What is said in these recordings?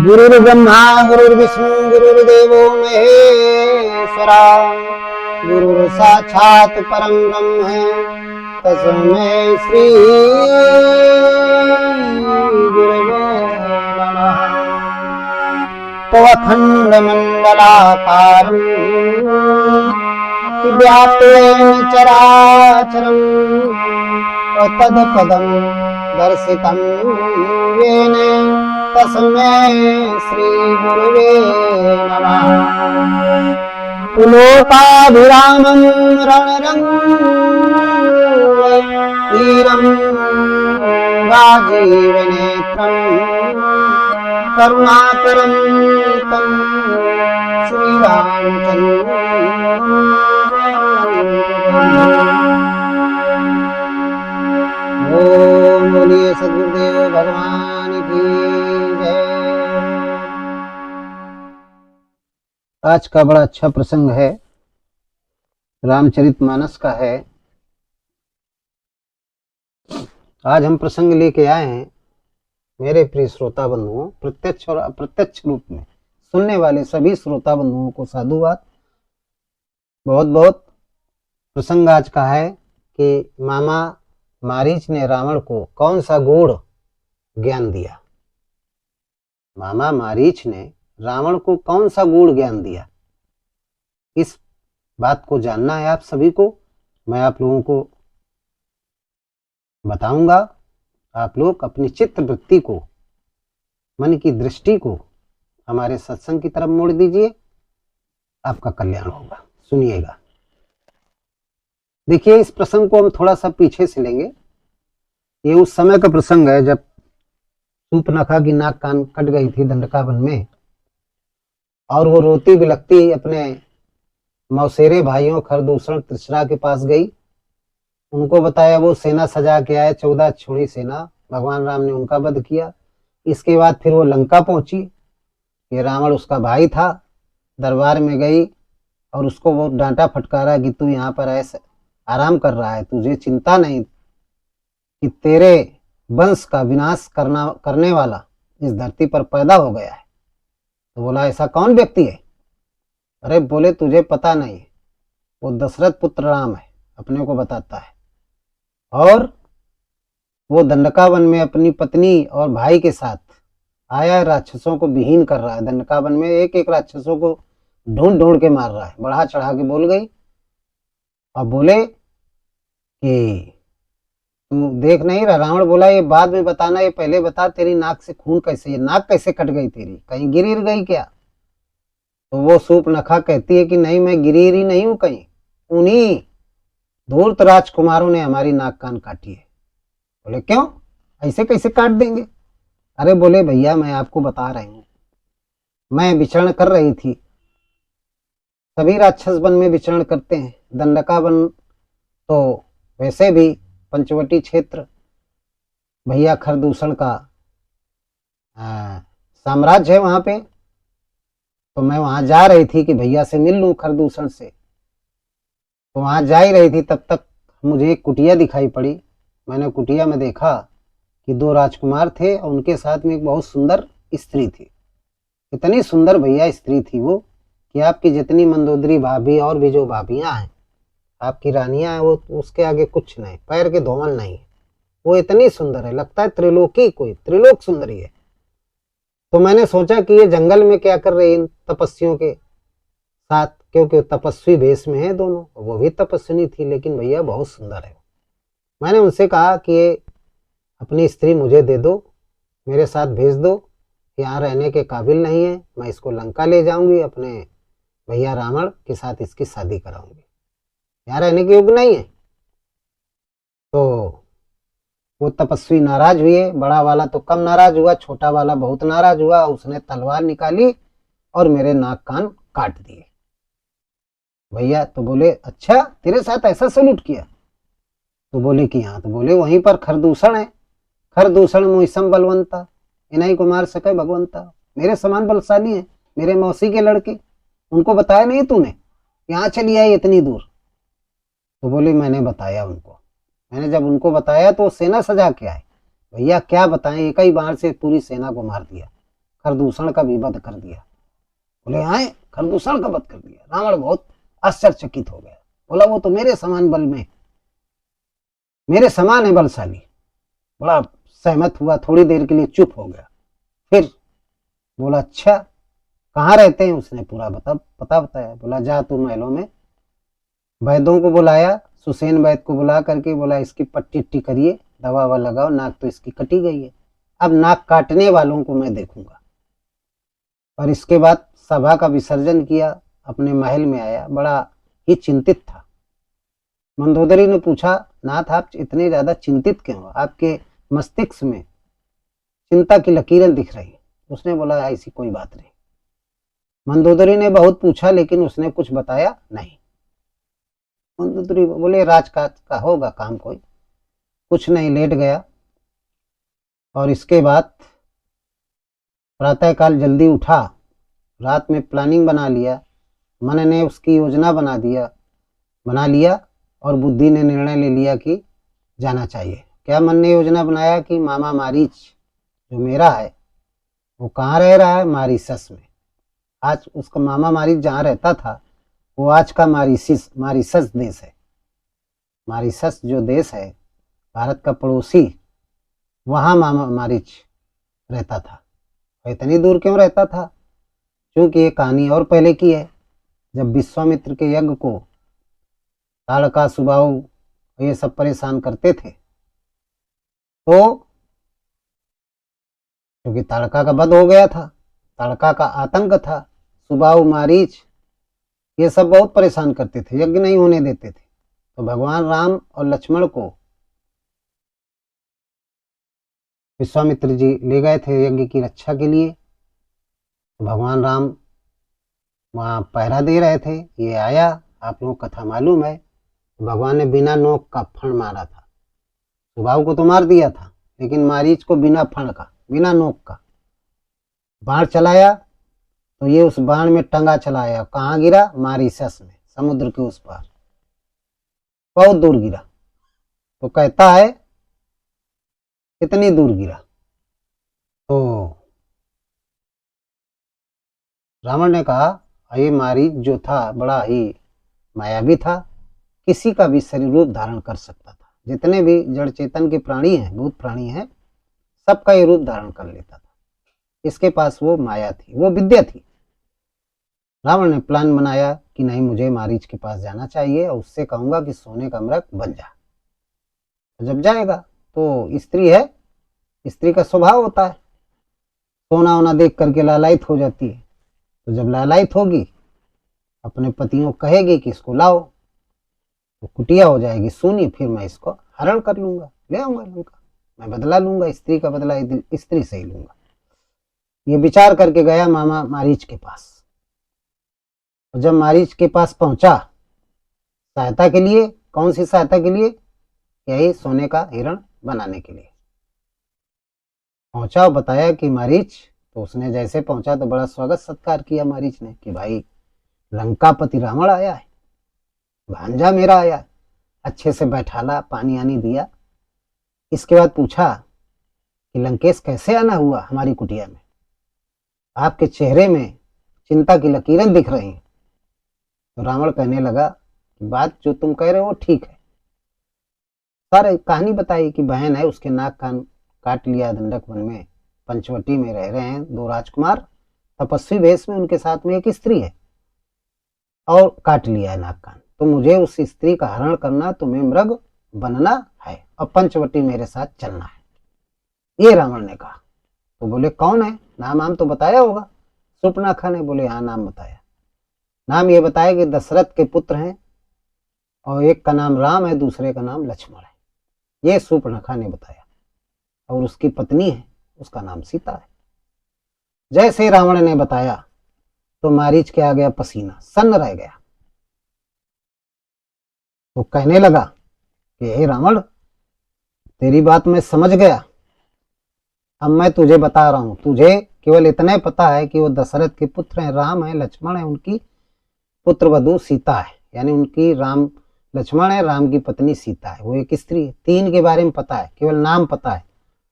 गुरुर्ब्रह्मा गुरुर्विष्णु गुरुर्देवो महेश्वरा गुरुर् साक्षात् परं ब्रह्म तस्मै श्री गुरवे नमः। तवखण्डमण्डलाकारं व्याप्तेन चराचरं तत्पदं दर्शितं येन तस्मै श्री गुरुवे नमः। लोकाभिरामं रणरङ्गवीरं राजीवनेत्रं करुणाकरं तं श्रीरामचन्द्रं। ओम बोलिए सद्गुरुदेव भगवान की जय। आज का बड़ा अच्छा प्रसंग है, रामचरितमानस का है। आज हम प्रसंग लेके आए हैं मेरे प्रिय श्रोता बंधुओं, प्रत्यक्ष और अप्रत्यक्ष रूप में सुनने वाले सभी श्रोता बंधुओं को साधुवाद। बहुत बहुत प्रसंग आज का है कि मामा मारीच ने रावण को कौन सा गूढ़ ज्ञान दिया। मामा मारीच ने रावण को कौन सा गूढ़ ज्ञान दिया, इस बात को जानना है आप सभी को। मैं आप लोगों को बताऊंगा। आप लोग अपनी चित्त वृत्ति को, मन की दृष्टि को हमारे सत्संग की तरफ मोड़ दीजिए, आपका कल्याण होगा। सुनिएगा। देखिए, इस प्रसंग को हम थोड़ा सा पीछे से लेंगे। ये उस समय का प्रसंग है जब शूर्पणखा की नाक कान कट गई थी दंडकावन में, और वो रोती बिलखती अपने मौसेरे भाइयों खरदूषण त्रिशरा के पास गई। उनको बताया वो सेना सजा के आए, 14 छोड़ी सेना, भगवान राम ने उनका वध किया। इसके बाद फिर वो लंका पहुंची। ये रावण उसका भाई था। दरबार में गई और उसको वो डांटा फटकारा कि तू यहाँ पर ऐसे आराम कर रहा है, तुझे चिंता नहीं कि तेरे वंश का विनाश करने वाला इस धरती पर पैदा हो गया है। तो बोला ऐसा कौन व्यक्ति है? अरे बोले तुझे पता नहीं, वो दशरथ पुत्र राम है, अपने को बताता है। और वो दंडकावन में अपनी पत्नी और भाई के साथ आया, राक्षसों को विहीन कर रहा है। दंडकावन में एक एक राक्षसों को ढूंढ ढूंढ के मार रहा है। बढ़ा चढ़ा के बोल गई और बोले कि तू देख नहीं रहा? रावण बोला ये बाद में बताना, ये पहले बता तेरी नाक से खून कैसे, ये नाक कैसे कट गई तेरी, कहीं गिर गई क्या? तो वो शूर्पणखा कहती है कि नहीं, मैं गिरी ही नहीं हूं कहीं, उन्हीं धूर्त राजकुमारों ने हमारी नाक कान काटी है। बोले क्यों, ऐसे कैसे काट देंगे? अरे बोले भैया मैं आपको बता रही हूँ, मैं विचरण कर रही थी, सभी राक्षस वन में विचरण करते हैं। दंडकावन तो वैसे भी पंचवटी क्षेत्र भैया खरदूषण का साम्राज्य है वहां पे। तो मैं वहां जा रही थी कि भैया से मिल लूं खरदूषण से। तो वहां जा ही रही थी, तब तक मुझे एक कुटिया दिखाई पड़ी। मैंने कुटिया में देखा कि 2 राजकुमार थे और उनके साथ में एक बहुत सुंदर स्त्री थी। इतनी सुंदर भैया स्त्री थी वो कि आपकी जितनी मंदोदरी भाभी और भी जो भाभियां हैं, आपकी रानियां हैं, वो उसके आगे कुछ नहीं, पैर के धोवन नहीं। वो इतनी सुंदर है, लगता है त्रिलोकी, कोई त्रिलोक सुंदरी है। तो मैंने सोचा कि ये जंगल में क्या कर रही इन तपस्वियों के साथ, क्योंकि तपस्वी भेष में है दोनों। वो भी तपस्विनी थी, लेकिन भैया बहुत सुंदर है। मैंने उनसे कहा कि ये अपनी स्त्री मुझे दे दो, मेरे साथ भेज दो, यहाँ रहने के काबिल नहीं है, मैं इसको लंका ले जाऊंगी, अपने भैया रावण के साथ इसकी शादी कराऊंगी, यहाँ रहने के योग्य नहीं है। तो वो तपस्वी नाराज हुए। बड़ा वाला तो कम नाराज हुआ, छोटा वाला बहुत नाराज हुआ। उसने तलवार निकाली और मेरे नाक कान काट दिए। भैया तो बोले अच्छा तेरे साथ ऐसा सलूट किया? तो बोले कि हाँ। तो बोले वहीं पर खरदूषण है, खरदूषण मुइसम बलवंता, इन्हीं को मार सके भगवंता। मेरे समान बलशाली है, मेरे मौसी के लड़के, उनको बताया नहीं तूने? यहाँ चली आई इतनी दूर। तो बोले मैंने बताया उनको। मैंने जब उनको बताया तो सेना सजा के आए। भैया क्या बताएं, एक ही बार से पूरी सेना को मार दिया। खरदूषण का भी वध कर दिया। बोले हाँ, खरदूषण का वध कर दिया। रावण बहुत आश्चर्यचकित हो गया। बोला वो तो मेरे समान बल में, मेरे समान है बलशाली। बड़ा सहमत हुआ, थोड़ी देर के लिए चुप हो गया। फिर बोला अच्छा कहाँ रहते हैं? उसने पूरा पता बताया। बोला जा तू महलों में। वैद्यों को बुलाया, सुसेन वैद्य को बुला करके बोला इसकी पट्टी उट्टी करिए, दवा ववा लगाओ, नाक तो इसकी कटी गई है, अब नाक काटने वालों को मैं देखूंगा। और इसके बाद सभा का विसर्जन किया, अपने महल में आया, बड़ा ही चिंतित था। मंदोदरी ने पूछा नाथ आप इतने ज्यादा चिंतित क्यों हो? आपके मस्तिष्क में चिंता की लकीरें दिख रही। उसने बोला ऐसी कोई बात नहीं। मंदोदरी ने बहुत पूछा लेकिन उसने कुछ बताया नहीं। मंदोदरी बोले राजकाज का होगा काम, कोई कुछ नहीं, लेट गया। और इसके बाद प्रातःकाल जल्दी उठा, रात में प्लानिंग बना लिया, मन ने उसकी योजना बना लिया और बुद्धि ने निर्णय ले लिया कि जाना चाहिए। क्या मन ने योजना बनाया कि मामा मारीच जो मेरा है वो कहाँ रह रहा है? मारीसस में। आज उसका मामा मारीच जहाँ रहता था वो आज का मारीसस देश है। मारीसस जो देश है भारत का पड़ोसी, वहाँ मामा मारीच रहता था। इतनी दूर क्यों रहता था? क्योंकि ये कहानी और पहले की है। जब विश्वामित्र के यज्ञ को ताड़का सुबाहु ये सब परेशान करते थे तो क्योंकि ताड़का का वध हो गया था, ताड़का का आतंक था, सुबाहु मारीच ये सब बहुत परेशान करते थे, यज्ञ नहीं होने देते थे। तो भगवान राम और लक्ष्मण को विश्वामित्र जी ले गए थे यज्ञ की रक्षा के लिए। तो भगवान राम वहाँ पहरा दे रहे थे, ये आया, आप लोगों को कथा मालूम है, भगवान ने बिना नोक का फण मारा था। सुबाहु को तो मार दिया था लेकिन मारीच को बिना फण का, बिना नोक का बाण चलाया। तो ये उस बाण में टंगा चलाया, कहाँ गिरा? मारीसस में, समुद्र के उस पार, बहुत दूर गिरा। तो कहता है कितनी दूर गिरा? तो रावण ने कहा ये मारीच जो था बड़ा ही मायावी था, किसी का भी शरीर रूप धारण कर सकता था। जितने भी जड़ चेतन के प्राणी हैं, भूत प्राणी हैं, सबका ये रूप धारण कर लेता था। इसके पास वो माया थी, वो विद्या थी। रावण ने प्लान बनाया कि नहीं, मुझे मारीच के पास जाना चाहिए और उससे कहूंगा कि सोने का मृग बन जा। जब जाएगा तो स्त्री है, स्त्री का स्वभाव होता है सोना वोना देख करके लालायित हो जाती है। तो जब लालायित होगी अपने पतियों कहेगी कि इसको लाओ, तो कुटिया हो जाएगी सोनी, फिर मैं इसको हरण कर लूंगा, ले आऊंगा लंका, मैं बदला लूंगा, स्त्री का बदला स्त्री से ही लूंगा। ये विचार करके गया मामा मारीच के पास। और जब मारीच के पास पहुंचा सहायता के लिए, कौन सी सहायता के लिए? यही सोने का हिरण बनाने के लिए पहुंचा और बताया कि मारीच। तो उसने जैसे पहुंचा तो बड़ा स्वागत सत्कार किया मारीच ने कि भाई लंकापति रावण आया है, भांजा मेरा आया है, अच्छे से बैठाला, पानी आनी दिया। इसके बाद पूछा कि लंकेश कैसे आना हुआ हमारी कुटिया में? आपके चेहरे में चिंता की लकीरें दिख रही हैं। तो रावण कहने लगा कि बात जो तुम कह रहे हो ठीक है। सारे कहानी बताई कि बहन है, उसके नाक कान काट लिया दंडक वन में, पंचवटी में रह रहे हैं दो राजकुमार तपस्वी वेश में, उनके साथ में एक स्त्री है और काट लिया है नाक कान। तो मुझे उस स्त्री का हरण करना, तुम्हें मृग बनना है और पंचवटी मेरे साथ चलना है, ये रावण ने कहा। तो बोले कौन है, नाम आम तो बताया होगा? सुपनाखा ने बोले हाँ नाम बताया। नाम ये बताया कि दशरथ के पुत्र हैं और एक का नाम राम है, दूसरे का नाम लक्ष्मण है, ये सुपनाखा ने बताया। और उसकी पत्नी है, उसका नाम सीता है। जैसे रावण ने बताया तो मारीच के आ गया पसीना, सन्न रह गया। वो कहने लगा कि हे रावण, तेरी बात मैं समझ गया, अब मैं तुझे बता रहा हूं। तुझे केवल इतना पता है कि वो दशरथ के पुत्र हैं, राम है, लक्ष्मण है, उनकी पुत्र वधू सीता है, यानी उनकी राम लक्ष्मण है, राम की पत्नी सीता है, वो एक स्त्री है। तीन के बारे में पता है, केवल नाम पता है,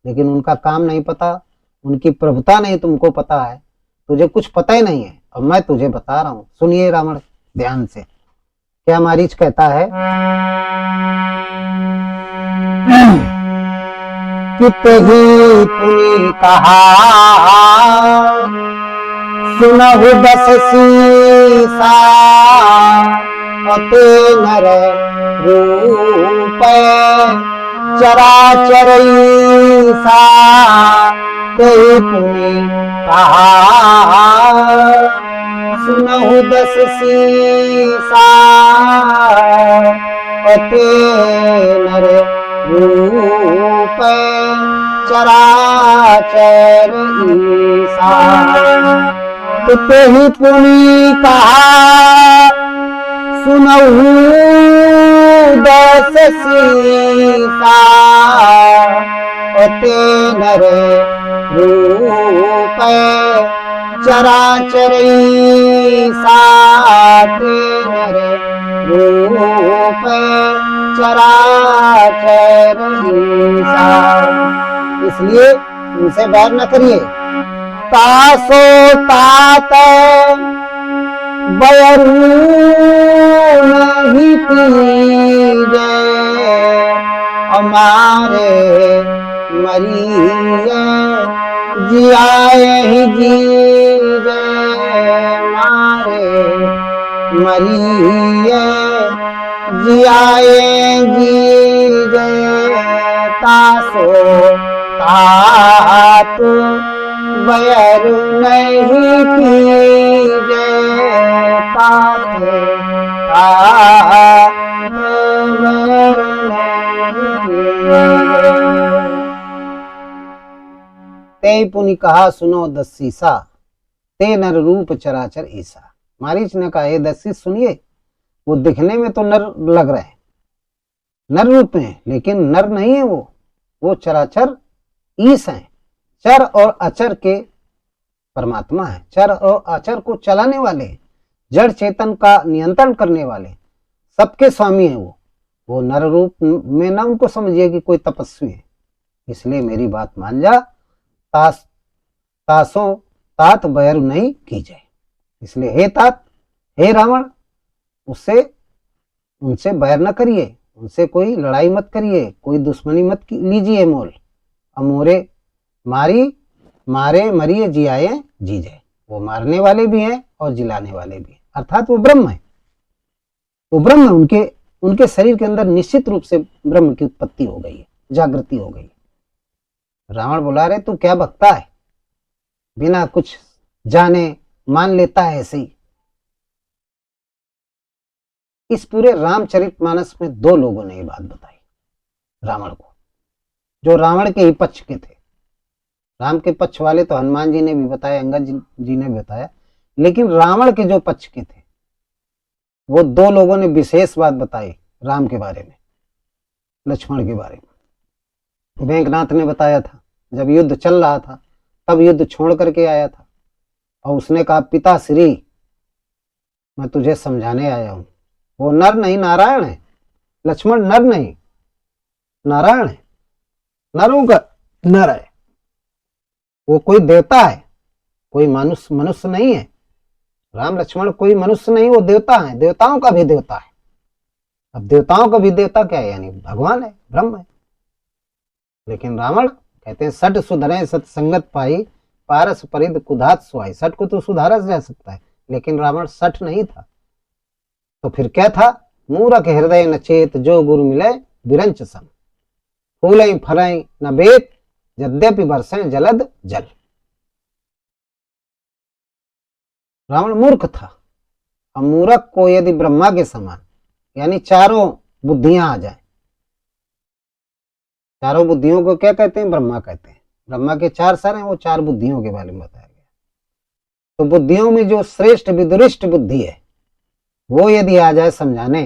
लेकिन उनका काम नहीं पता, उनकी प्रभुता नहीं तुमको पता है, तुझे कुछ पता ही नहीं है। अब मैं तुझे बता रहा हूं, सुनिए रावण ध्यान से। क्या मारीच कहता है कितही पुनि कहा सुनहु दस सीसा अते नर रूप चराचर ईसा कही पुनि कहा सुनहु दस सीसा अते नर रूप चराचर ईसा ते ही पुनि कहा सुनहु दस सीसा अते नर रूप चराचर ईसा ते नर रूप चराचर ईसा। इसलिए उनसे बैर न करिए। तासो तात बयरू नहीं पीजे हमारे मरिए जियाए ही जीजे मारे मरिए जियाए जीजे तासो तात बयरू नहीं पीजे ताते ते पुनि कहा सुनो दस सीसा ते नर रूप चराचर ईसा। मारीच ने कहा ये दस सीस सुनिए, वो दिखने में तो नर लग रहे हैं, नर रूप में, लेकिन नर नहीं है वो चराचर ईस हैं। चर और अचर के परमात्मा है, चर और अचर को चलाने वाले, जड़ चेतन का नियंत्रण करने वाले, सबके स्वामी है वो नर रूप में ना उनको समझिए कि कोई तपस्वी है। इसलिए मेरी बात मान जा, तासो तात बैर नहीं की जाए। इसलिए हे तात, हे रावण, उनसे बैर न करिए, उनसे कोई लड़ाई मत करिए, कोई दुश्मनी मत लीजिए मोल। अमोरे मारे मरिए जियाए जी जाए। वो मारने वाले भी हैं और जिलाने वाले भी हैं, अर्थात वो ब्रह्म है। वो ब्रह्म, उनके शरीर के अंदर निश्चित रूप से ब्रह्म की उत्पत्ति हो गई है, जागृति हो गई है। रावण बोला रे तू क्या बकता है, बिना कुछ जाने मान लेता है ऐसे ही। इस पूरे रामचरितमानस में दो लोगों ने ये बात बताई रावण को, जो रावण के ही पक्ष के थे। राम के पक्ष वाले तो हनुमान जी ने भी बताया, अंगद जी ने भी बताया, लेकिन रावण के जो पक्ष के थे वो दो लोगों ने विशेष बात बताई राम के बारे में, लक्ष्मण के बारे में। मेघनाथ ने बताया था जब युद्ध चल रहा था तब युद्ध छोड़ करके आया था और उसने कहा पिता श्री मैं तुझे समझाने आया हूं। वो नर नहीं नारायण है, लक्ष्मण नर नहीं नारायण है, नरों का नर है। वो कोई देवता है, कोई मनुष्य नहीं है। राम लक्ष्मण कोई मनुष्य नहीं, वो देवता है, देवताओं का भी देवता है। अब देवताओं का भी देवता क्या है, यानी भगवान है, ब्रह्म है। लेकिन रावण कहते हैं सठ सुधरे सत्संगत पाई पारस परिद कुधात सुहाई। सठ को तो सुधारा जा सकता है, लेकिन रावण सठ नहीं था। तो फिर क्या था, मूरख हृदय न चेत जो गुरु मिले विरंच सम फूलई फरई न बेत यद्यपि बरसें जलद जल। रावण मूर्ख था। अब मूर्ख को यदि ब्रह्मा के समान यानी चारों बुद्धियां आ जाए, चारों बुद्धियों को क्या कहते हैं, ब्रह्मा कहते हैं। ब्रह्मा के चार सर हैं, वो चार बुद्धियों के बारे में बताया गया। तो बुद्धियों में जो श्रेष्ठ विदुरिष्ट बुद्धि है वो यदि आ जाए समझाने,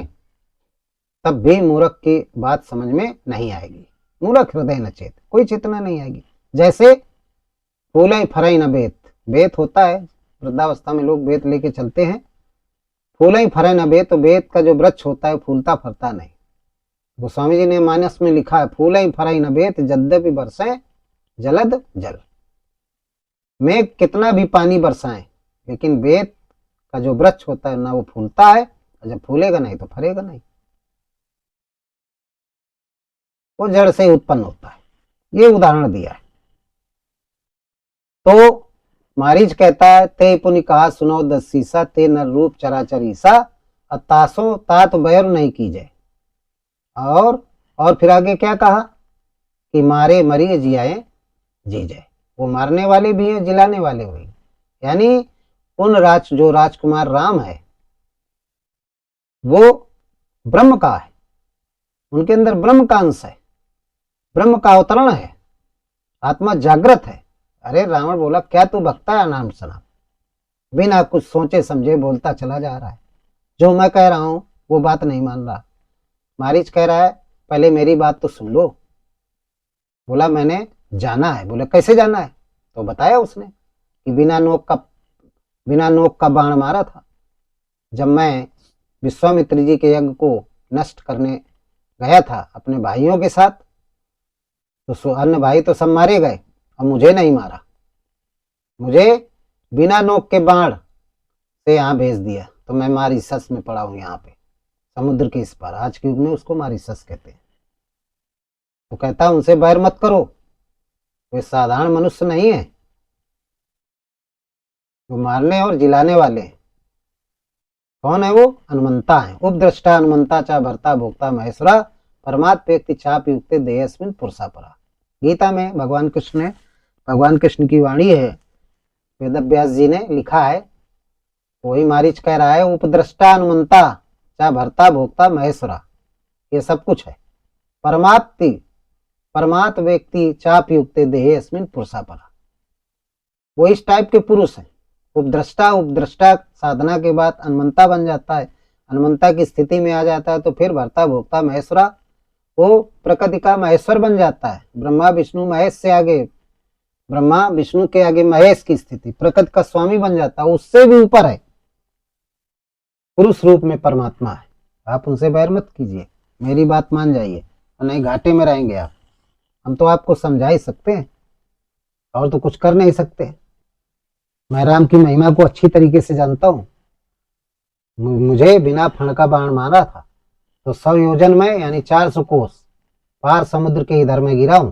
तब भी मूर्ख की बात समझ में नहीं आएगी। मूर्ख हृदय न चेत, कोई चेतना नहीं आएगी। जैसे फूलई फरई न बेत, बेत होता है वृद्धावस्था में लोग बेत लेके चलते हैं, फूलई फरई न बेत, तो बेत का जो वृक्ष होता है फूलता फरता नहीं। गोस्वामी जी ने मानस में लिखा है फूलई फरई न बेत यद्यपि बरसे जलद जल। मेघ कितना भी पानी बरसाएं, लेकिन वेद का जो वृक्ष होता है ना वो फूलता है, और जब फूलेगा नहीं तो फरेगा नहीं, वो जड़ से उत्पन्न होता है। ये उदाहरण दिया है। तो मारीच कहता है, ते पुनि कहा सुनो दस सीसा, ते नर रूप चराचर ईसा, तासो तात बैर नहीं कीजे। और फिर आगे क्या कहा कि मारे मरिए जियाए जी जाए। वो मारने वाले भी हैं, जिलाने वाले भी। यानी उन जो राजकुमार राम है वो ब्रह्म का है, उनके अंदर ब्रह्म का अंश है, ब्रह्म का अवतरण है, आत्मा जागृत है। अरे रावण बोला, क्या तू बकता है नाम सना, बिना कुछ सोचे समझे बोलता चला जा रहा है, जो मैं कह रहा हूं वो बात नहीं मान रहा। मारीच कह रहा है, पहले मेरी बात तो सुन लो। बोला मैंने जाना है। बोले कैसे जाना है? तो बताया उसने कि बिना नोक का बाण मारा था। जब मैं विश्वामित्र जी के यज्ञ को नष्ट करने गया था अपने भाइयों के साथ, तो अन्य भाई तो सब मारे गए और मुझे नहीं मारा, मुझे बिना नोक के बाण से यहाँ भेज दिया। तो मैं मारीसस में पड़ा हूं, यहाँ पे समुद्र के इस पार। आज के युग में उसको मारीसस कहते हैं। तो कहता उनसे बैर मत करो, वे साधारण मनुष्य नहीं है, वो मारने और जिलाने वाले हैं। कौन है वो? हनुमंता है। उपद्रष्टा हनुमंता चा भरता भोक्ता महेश्वरा, परमात्म व्यक्ति चाप युक्ते देहस्मिन पुरुषा परा। गीता में भगवान कृष्ण की वाणी है, वेदव्यास जी ने लिखा है। वही मारीच कह रहा है, उपद्रष्टा हनुमंता चा भरता भोक्ता महेश्वरा, ये सब कुछ है। परमात्म व्यक्ति चाप युक्ते देहस्मिन पुरुषा परा, वो इस टाइप के पुरुष है। उपद्रष्टा साधना के बाद हनुमंता बन जाता है, हनुमंता की स्थिति में आ जाता है तो फिर भरता भोक्ता महेश्वरा, वो प्रकृति का महेश्वर बन जाता है। ब्रह्मा विष्णु महेश से आगे, ब्रह्मा विष्णु के आगे महेश की स्थिति, प्रकृति का स्वामी बन जाता है, उससे भी ऊपर है, पुरुष रूप में परमात्मा है। आप उनसे बैर मत कीजिए, मेरी बात मान जाइए, और नहीं घाटे में रहेंगे आप। हम तो आपको समझा ही सकते हैं और तो कुछ कर नहीं सकते। मैं राम की महिमा को अच्छी तरीके से जानता हूं। मुझे बिना फण का बाण मारा था तो 100 योजन में यानी 400 कोस पार समुद्र के इधर में गिरा हूं।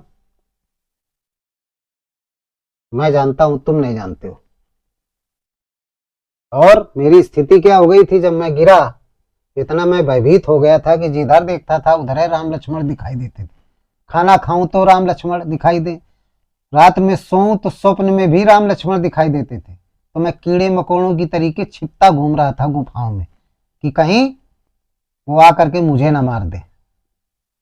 मैं जानता हूं, तुम नहीं जानते हो। और मेरी स्थिति क्या हो गई थी जब मैं गिरा, इतना मैं भयभीत हो गया था कि जिधर देखता था उधर है राम लक्ष्मण दिखाई देते थे। खाना खाऊं तो राम लक्ष्मण दिखाई दे, रात में सोऊं तो स्वप्न में भी राम लक्ष्मण दिखाई देते थे। तो मैं कीड़े मकोड़ों की तरीके छिपता घूम रहा था गुफाओं में कि कहीं वो आकर के मुझे ना मार दे।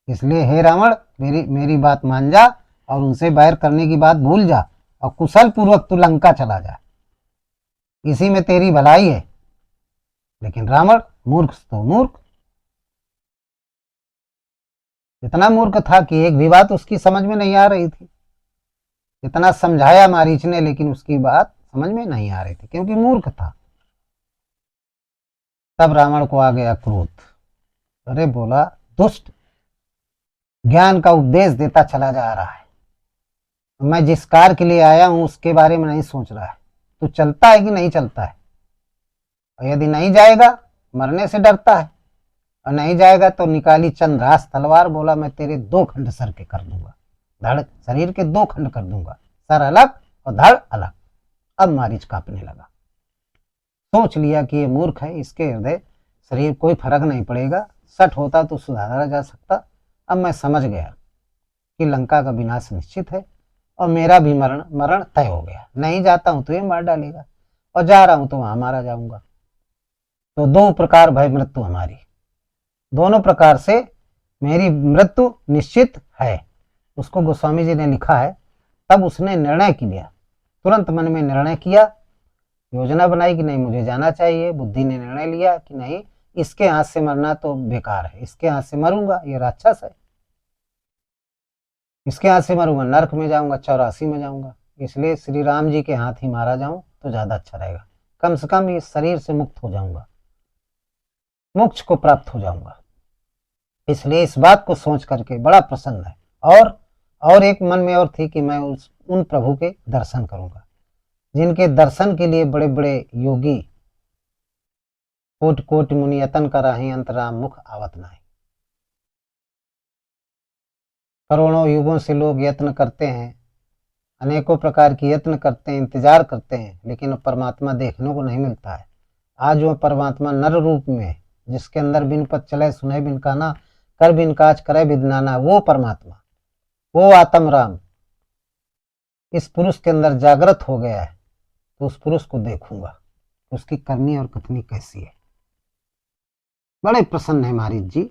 इसलिए हे रावण, मेरी बात मान जा और उनसे बैर करने की बात भूल जा और कुशल पूर्वक तू लंका चला जा, इसी में तेरी भलाई है। लेकिन रावण मूर्ख तो मूर्ख, इतना मूर्ख था कि एक भी बात उसकी समझ में नहीं आ रही थी। इतना समझाया मारीच ने लेकिन उसकी बात समझ में नहीं आ रही थी, क्योंकि मूर्ख था। तब रावण को आ गया क्रोध। अरे बोला, दुष्ट, ज्ञान का उपदेश देता चला जा रहा है, मैं जिस कार्य के लिए आया हूं उसके बारे में नहीं सोच रहा है। तू चलता है कि नहीं चलता है? और यदि नहीं जाएगा, मरने से डरता है, और नहीं जाएगा तो निकाली चंद्रास तलवार, बोला मैं तेरे 2 खंड सर के कर दूंगा, धड़ शरीर के 2 खंड कर दूंगा, सर अलग और धड़ अलग। अब मारीच कांपने लगा। सोच लिया कि ये मूर्ख है, इसके हृदय शरीर कोई फर्क नहीं पड़ेगा, सट होता तो सुधारा जा सकता। अब मैं समझ गया कि लंका का विनाश निश्चित है और मेरा भी मरण तय हो गया। नहीं जाता हूं तो ये मार डालेगा, और जा रहा हूं तो वहां मारा जाऊंगा। तो 2 प्रकार भय मृत्यु हमारी, दोनों प्रकार से मेरी मृत्यु निश्चित है। उसको गोस्वामी जी ने लिखा है। तब उसने निर्णय किया, तुरंत मन में निर्णय किया, योजना बनाई कि नहीं मुझे जाना चाहिए। बुद्धि ने निर्णय लिया कि नहीं, इसके हाथ से मरना तो बेकार है, इसके हाथ से मरूंगा, ये राक्षस है, इसके हाथ से मरूंगा, नरक में जाऊंगा, 84 में जाऊंगा। इसलिए श्री राम जी के हाथ ही मारा जाऊं तो ज्यादा अच्छा रहेगा, कम से कम इस शरीर से मुक्त हो जाऊंगा, मोक्ष को प्राप्त हो जाऊंगा। इसलिए इस बात को सोच करके बड़ा प्रसन्न है। और एक मन में और थी कि मैं उन प्रभु के दर्शन करूंगा। जिनके दर्शन के लिए बड़े बड़े योगी कोट कोट मुनि यतन कराही, अंतराम मुख आवत नाही। करोड़ों युगों से लोग यत्न करते हैं, अनेकों प्रकार की यत्न करते हैं, इंतजार करते हैं, लेकिन परमात्मा देखने को नहीं मिलता है। आज वह परमात्मा नर रूप में है, जिसके अंदर बिन पत चले सुने बिन काना, कर बिन काज करे बिदनाना, वो परमात्मा, वो आत्म राम इस पुरुष के अंदर जागृत हो गया है। तो उस पुरुष को देखूंगा, उसकी करनी और कथनी कैसी है। बड़े प्रसन्न है महाराज जी।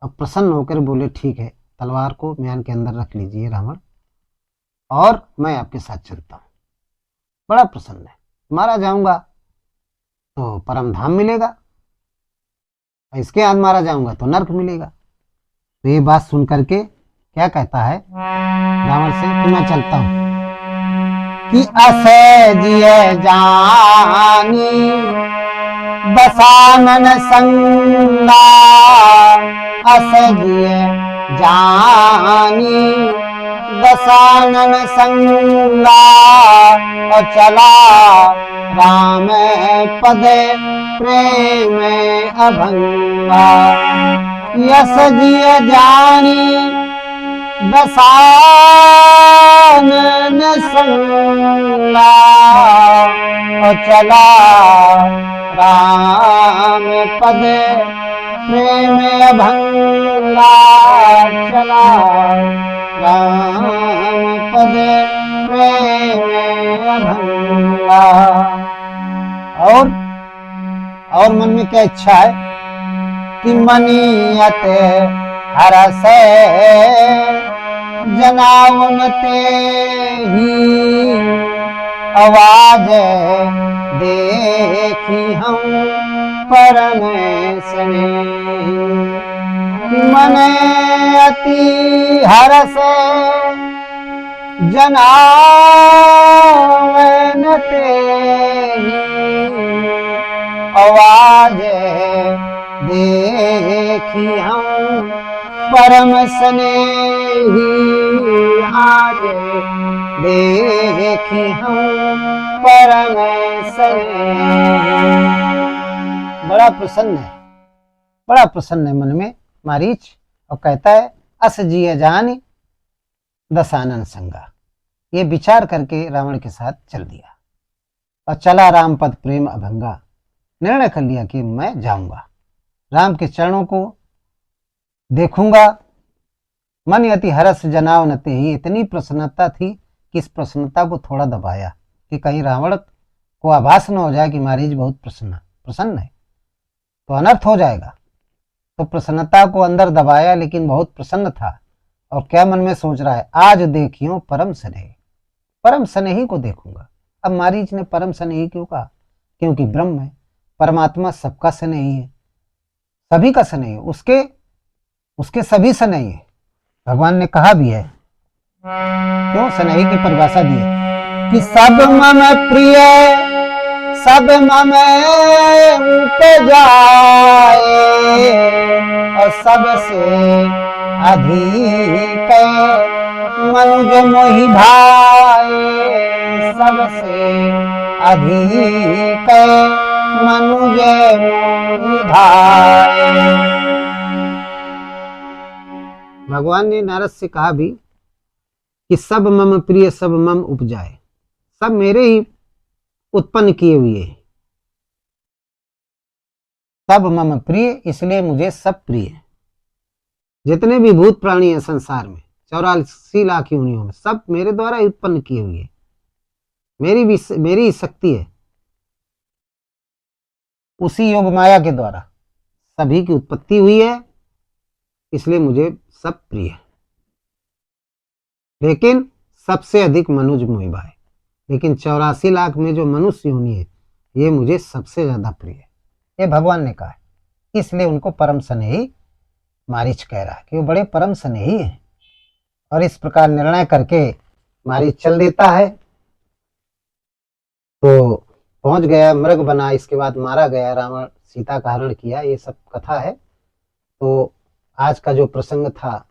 अब प्रसन्न होकर बोले, ठीक है, तलवार को म्यान के अंदर रख लीजिए रावण, और मैं आपके साथ चलता हूं। बड़ा प्रसन्न है, मारा जाऊंगा तो परम धाम मिलेगा, इसके हाथ मारा जाऊंगा तो नर्क मिलेगा। तो ये बात सुन करके क्या कहता है रावण से कि मैं चलता हूं। कि असे जिए जानी बसानन संगा, असे जिए जानी दसानन संगा, और चला राम पद प्रेम अभंगा। यस जिय जानी दसानन संगा, और चला राम पद प्रेम अभंगा, चला राम पद प्रेम अभंगा। और मन में क्या इच्छा है कि मनियत हरसे जनावन ते ही, आवाज देखी हम परम स्नेही। मन अति हरसे जनावन ते ही, आवाज देखी हम परम स्नेही। आज देखी हम परम स्नेही। बड़ा प्रसन्न है, बड़ा प्रसन्न है मन में मारीच, और कहता है अस जिय जानी दसानन संगा। ये विचार करके रावण के साथ चल दिया और चला राम पद प्रेम अभंगा। निर्णय कर लिया कि मैं जाऊंगा, राम के चरणों को देखूंगा। मन यति हरस जनाव नते ही, इतनी प्रसन्नता थी कि इस प्रसन्नता को थोड़ा दबाया कि कहीं रावण को आभास न हो जाए कि महाराज बहुत प्रसन्न है, तो अनर्थ हो जाएगा। तो प्रसन्नता को अंदर दबाया, लेकिन बहुत प्रसन्न था। और क्या मन में सोच रहा है, आज देखियो परम स्नेही, परम स्नेही को देखूंगा। अब मारीच ने परम स्नेही क्यों कहा? क्योंकि ब्रह्म है, परमात्मा सबका स्नेही है, सभी का स्नेही है, उसके सभी स्नेही है। भगवान ने कहा भी है, क्यों स्नेही की परिभाषा दी है कि सब मम प्रिय सब मम उपजाए, और सबसे अधिक मनुज मोहि भाए, सबसे अधिक मनुज मोहि भाए। भगवान ने नारद से कहा भी कि सब मम प्रिय सब मम उपजाए, सब मेरे ही उत्पन्न किए हुए हैं। सब मम प्रिय, इसलिए मुझे सब प्रिय है। जितने भी भूत प्राणी हैं संसार में, 84 लाख योनियों में, सब मेरे द्वारा ही उत्पन्न किए हुए हैं। मेरी ही शक्ति है, उसी योग माया के द्वारा सभी की उत्पत्ति हुई है, इसलिए मुझे सब प्रिय है। लेकिन सबसे अधिक मनुज मोहि भाए, लेकिन 84 लाख में जो मनुष्य योनि है, ये मुझे सबसे ज्यादा प्रिय है, ये भगवान ने कहा है। इसलिए उनको परम स्नेही मारीच कह रहा है कि वो बड़े परम स्नेही है। और इस प्रकार निर्णय करके मारीच चल देता है। तो पहुंच गया, मृग बना, इसके बाद मारा गया, रावण सीता का हरण किया, ये सब कथा है। तो आज का जो प्रसंग था,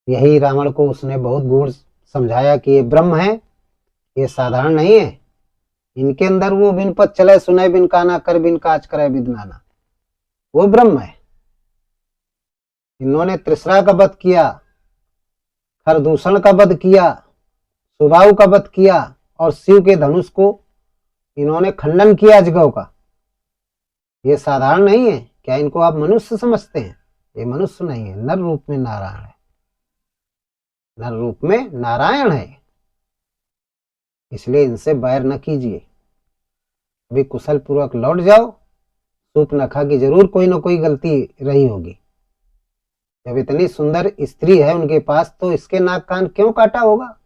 यही रावण को उसने बहुत गूढ़ समझाया कि ये ब्रह्म है, ये साधारण नहीं है। इनके अंदर वो बिन पद चले सुने बिन काना कर बिन काज करे विदनाना, वो ब्रह्म है। इन्होंने त्रिसरा का वध किया, खरदूषण का वध किया, सुबाहु का वध किया और शिव के धनुष को इन्होंने खंडन किया अजगव का। ये साधारण नहीं है। क्या इनको आप मनुष्य समझते हैं? ये मनुष्य नहीं है, नर रूप में नारायण है, नर रूप में नारायण है। इसलिए इनसे बैर न कीजिए, अभी कुशल पूर्वक लौट जाओ। सूर्पनखा की जरूर कोई ना कोई गलती रही होगी। जब इतनी सुंदर स्त्री है उनके पास तो इसके नाक कान क्यों काटा होगा?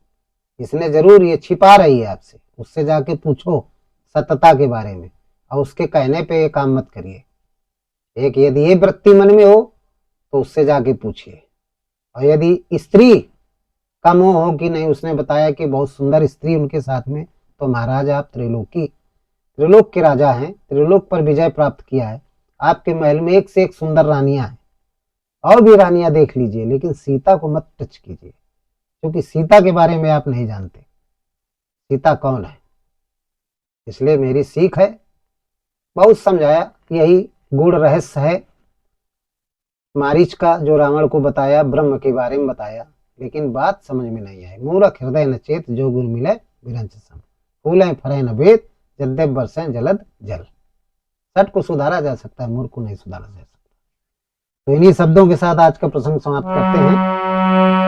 इसने जरूर, ये छिपा रही है आपसे। उससे जाके पूछो सत्यता के बारे में, और उसके कहने पे ये काम मत करिए। एक यदि ये वृत्ति मन में हो तो उससे जाके पूछिए। और यदि स्त्री का मोह हो कि नहीं, उसने बताया कि बहुत सुंदर स्त्री उनके साथ में, तो महाराज आप त्रिलोक के राजा हैं, त्रिलोक पर विजय प्राप्त किया है। आपके महल में एक से एक सुंदर रानियां हैं, और भी रानियां देख लीजिए, लेकिन सीता को मत टच कीजिए, क्योंकि सीता के बारे में आप नहीं जानते सीता कौन है। इसलिए मेरी सीख है, बहुत समझाया, यही गूढ़ रहस्य है मारीच का जो रावण को बताया, ब्रह्म के बारे में बताया, लेकिन बात समझ में नहीं आई। मूर्ख हृदय न चेत, जो गुर मिले विरंच सम, फूलें फरे न भेद, जद्देव बरसें जलद जल। सट को सुधारा जा सकता है, मूर्ख को नहीं सुधारा जा सकता। तो इन्हीं शब्दों के साथ आज का प्रसंग समाप्त करते हैं।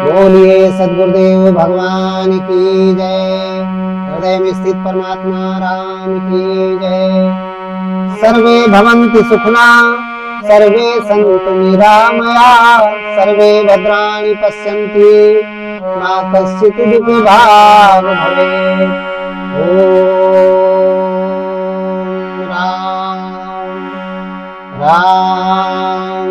बोलिए सदगुरुदेव भगवान की जय। हृदय में स्थित परमात्मा राम की जय। सर्वे भवन्तु सुखिना, सर्वे सन्तु निरामया, सर्वे भद्राणि पश्यन्तु, मा कश्चित् दुःखभाग् भवेत्। ओम राम राम